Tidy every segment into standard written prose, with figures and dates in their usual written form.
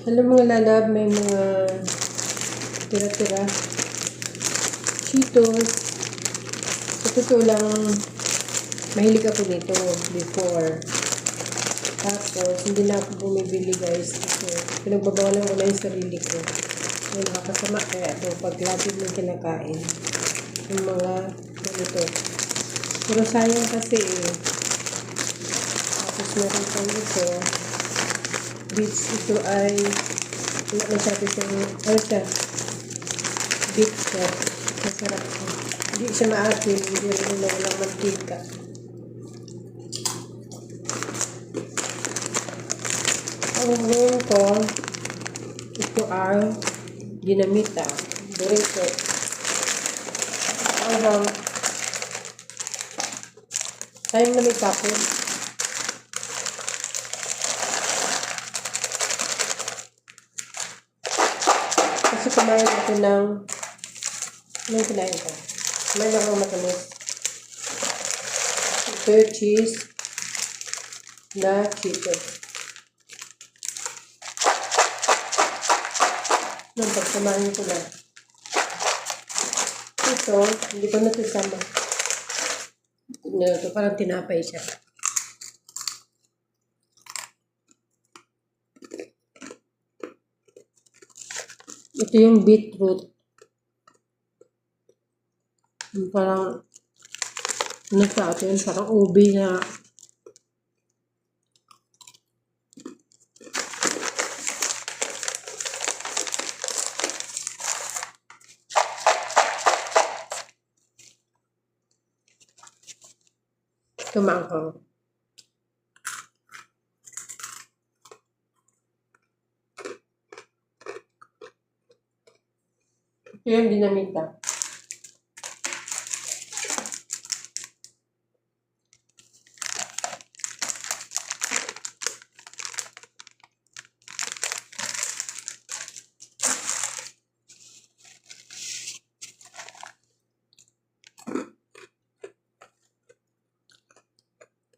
Alam mga lalab, may mga tira-tira. Cheetos. Sa totoo lang, mahilig ako nito before. Tapos, hindi na ako bumibili guys. Kasi pinagbabawalan ko na yung sarili ko. Yung nakakasama kaya ito pag lagi mo kinakain. Yung mga ganito. Pero sayang kasi eh. Tapos meron pang ito. Beets ito ay wala masyado siyang ano siya. Beets siya. Masarap siya. Hindi siya maasin. Hindi rin na walang mantika. Ang ngayon ko, ito ay dinamita. Burrito. Sayang na may tapon. Kasi kumain ako ng anong kinain ko? Kumain ako ng matamis. Ito yung cheese na Cheetos. Nung pagsamahin ko na. Ito, hindi ko na ito sama. Ito parang tinapay siya. Ito yung beetroot. Yung parang ano sa atin, parang ubi na tumaangkang. Ito yung dinamita.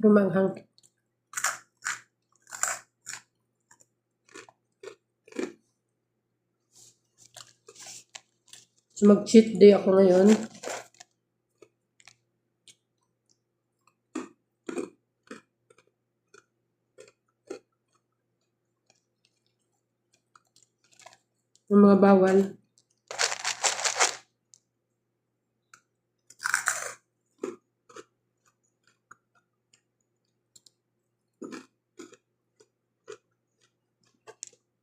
Rumanghang. So, mag-cheat day ako ngayon. Yung mga bawal.